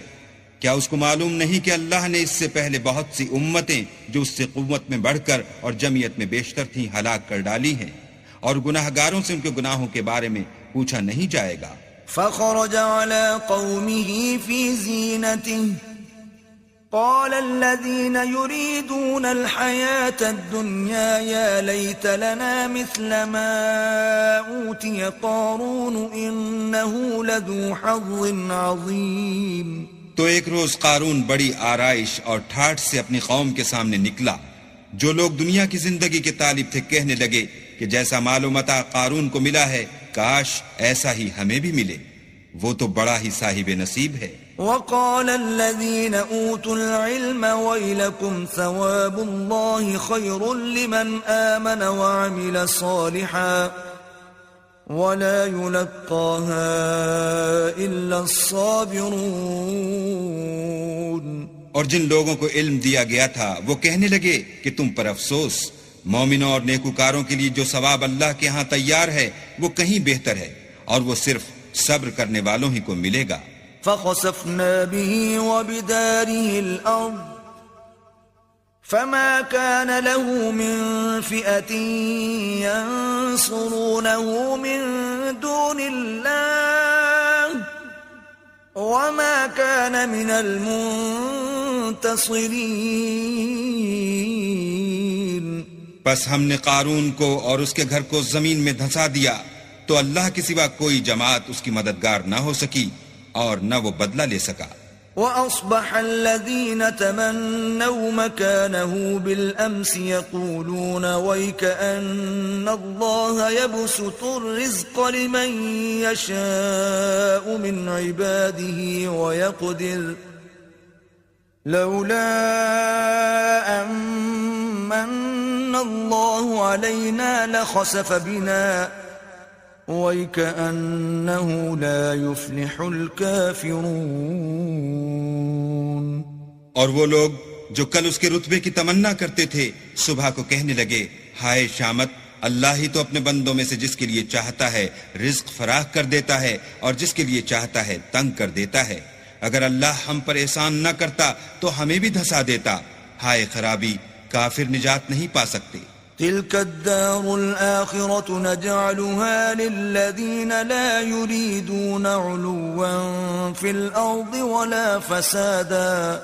کیا اس کو معلوم نہیں کہ اللہ نے اس سے پہلے بہت سی امتیں جو اس سے قوت میں بڑھ کر اور جمعیت میں بیشتر تھیں ہلاک کر ڈالی ہیں، اور گناہ گاروں سے ان کے گناہوں کے بارے میں پوچھا نہیں جائے گا. فخرج على قومه في زينته قال الذين يريدون الحياة الدنيا يا ليت لنا مثل ما أوتي قارون إنه لذو حظ عظيم. تو ایک روز قارون بڑی آرائش اور ٹھاٹھ سے اپنی قوم کے سامنے نکلا. جو لوگ دنیا کی زندگی کے طالب تھے کہنے لگے کہ جیسا مال و متاع قارون کو ملا ہے کاش ایسا ہی ہمیں بھی ملے، وہ تو بڑا ہی صاحب نصیب ہے. وقال الذين أوتوا العلم ويلكم ثواب الله خير لمن آمن وعمل صالحا ولا يلقاها إلا الصابرون. اور جن لوگوں کو علم دیا گیا تھا وہ کہنے لگے کہ تم پر افسوس، مومنوں اور نیکوکاروں کے لیے جو ثواب اللہ کے ہاں تیار ہے وہ کہیں بہتر ہے، اور وہ صرف صبر کرنے والوں ہی کو ملے گا. فخسفنا به وبداره الأرض فما كان له من فئة ينصرونه من دون الله وما كان من المنتصرين. پس ہم نے قارون کو اور اس کے گھر کو زمین میں دھنسا دیا تو اللہ کے سوا کوئی جماعت اس کی مددگار نہ ہو سکی اور نہ وہ بدلہ لے سکا. وأصبح الذين تمنوا مكانه بالأمس يقولون ويكأن الله يبسط الرزق لمن يشاء من عباده ويقدر لولا أمن الله علينا لخسف بنا وَيْكَأَنَّهُ لَا يُفْلِحُ الْكَافِرُونَ. اور وہ لوگ جو کل اس کے رتبے کی تمنا کرتے تھے صبح کو کہنے لگے ہائے شامت، اللہ ہی تو اپنے بندوں میں سے جس کے لیے چاہتا ہے رزق فراخ کر دیتا ہے اور جس کے لیے چاہتا ہے تنگ کر دیتا ہے. اگر اللہ ہم پر احسان نہ کرتا تو ہمیں بھی دھسا دیتا. ہائے خرابی، کافر نجات نہیں پا سکتے. تلك الدار الآخرة نجعلها للذين لا يريدون علوا في الأرض ولا فسادا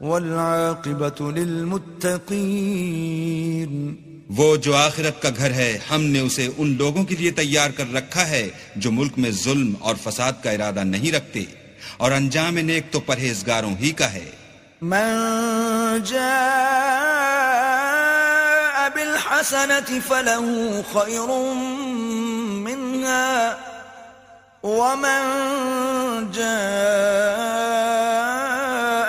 والعاقبة للمتقين. وہ جو آخرت کا گھر ہے ہم نے اسے ان لوگوں کے لیے تیار کر رکھا ہے جو ملک میں ظلم اور فساد کا ارادہ نہیں رکھتے، اور انجام نیک تو پرہیزگاروں ہی کا ہے. من جاء بالحسنة فله خير منها ومن جاء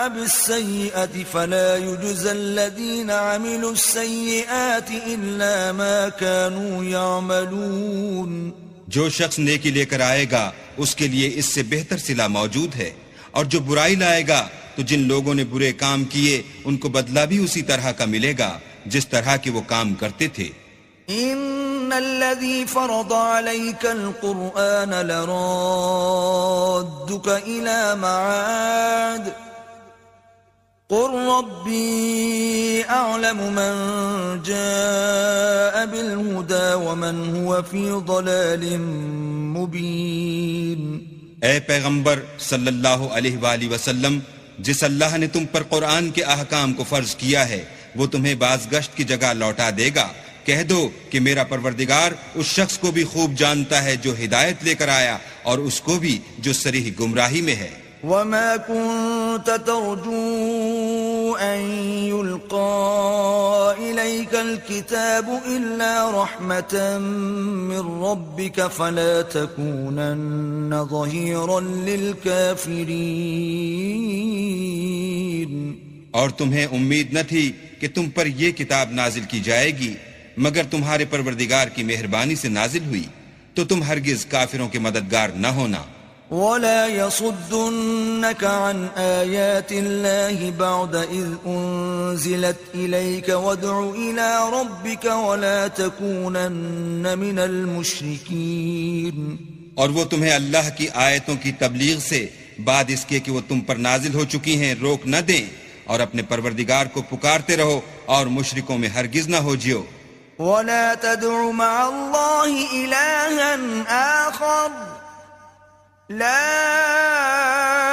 بالسيئة فلا يجزى الذين عملوا السيئات إلا ما كانوا يعملون. جو شخص نیکی لے کر آئے گا اس کے لیے اس سے بہتر صلہ موجود ہے، اور جو برائی لائے گا تو جن لوگوں نے برے کام کیے ان کو بدلہ بھی اسی طرح کا ملے گا جس طرح کے وہ کام کرتے تھے. ان الذي فرض عليك القرآن لرادك الى معاد قل ربي اعلم من جاء بالهدى ومن هو في ضلال مبين. اے پیغمبر صلی اللہ علیہ وآلہ وسلم، جس اللہ نے تم پر قرآن کے احکام کو فرض کیا ہے وہ تمہیں بازگشت کی جگہ لوٹا دے گا. کہہ دو کہ میرا پروردگار اس شخص کو بھی خوب جانتا ہے جو ہدایت لے کر آیا اور اس کو بھی جو صریح گمراہی میں ہے. وما كنت ترجو أن يلقى إليك الكتاب إلا رحمة من ربك فلا تكونن ظهيرا للكافرين. اور تمہیں امید نہ تھی کہ تم پر یہ کتاب نازل کی جائے گی مگر تمہارے پروردگار کی مہربانی سے نازل ہوئی، تو تم ہرگز کافروں کے مددگار نہ ہونا. ولا يصدنك عن آيات الله بعد إذ أنزلت إليك وادع إلى ربك ولا تكونن من المشركين. اور وہ تمہیں اللہ کی آیتوں کی تبلیغ سے بعد اس کے کہ وہ تم پر نازل ہو چکی ہیں روک نہ دیں، اور اپنے پروردگار کو پکارتے رہو اور مشرکوں میں ہرگز نہ ہو جیو. ولا تدع مع الله إلها آخر لا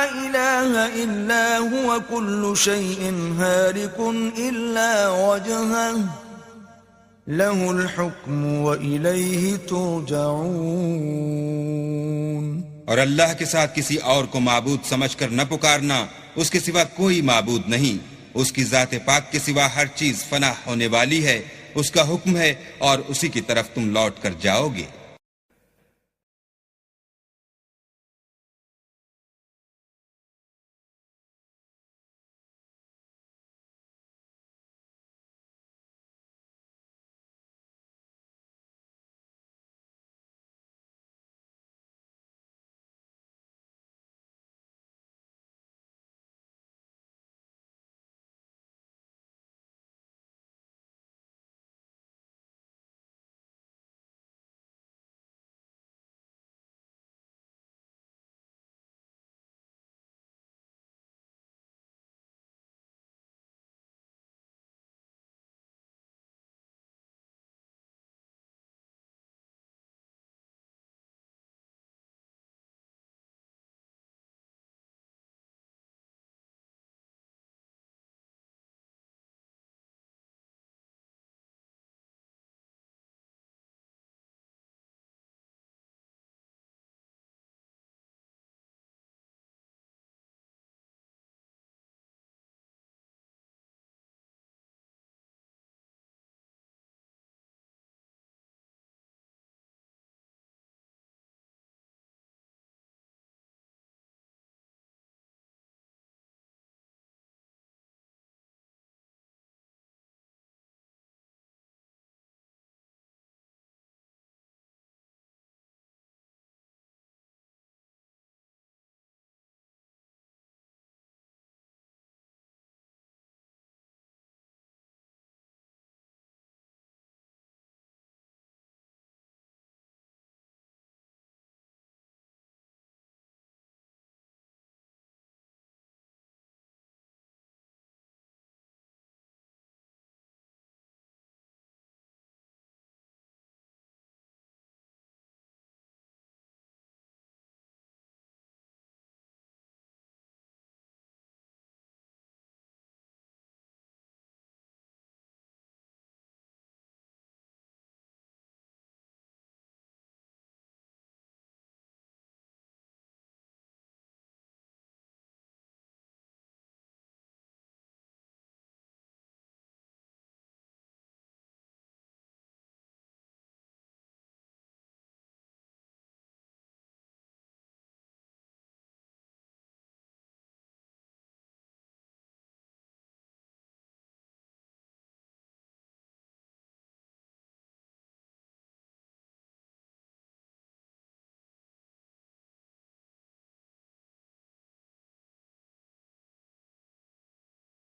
إله إلا هو كل شيء هالك إلا وجهه له الحكم وإليه ترجعون. اور اللہ کے ساتھ کسی اور کو معبود سمجھ کر نہ پکارنا، اس کے سوا کوئی معبود نہیں، اس کی ذات پاک کے سوا ہر چیز فنا ہونے والی ہے، اس کا حکم ہے اور اسی کی طرف تم لوٹ کر جاؤ گے.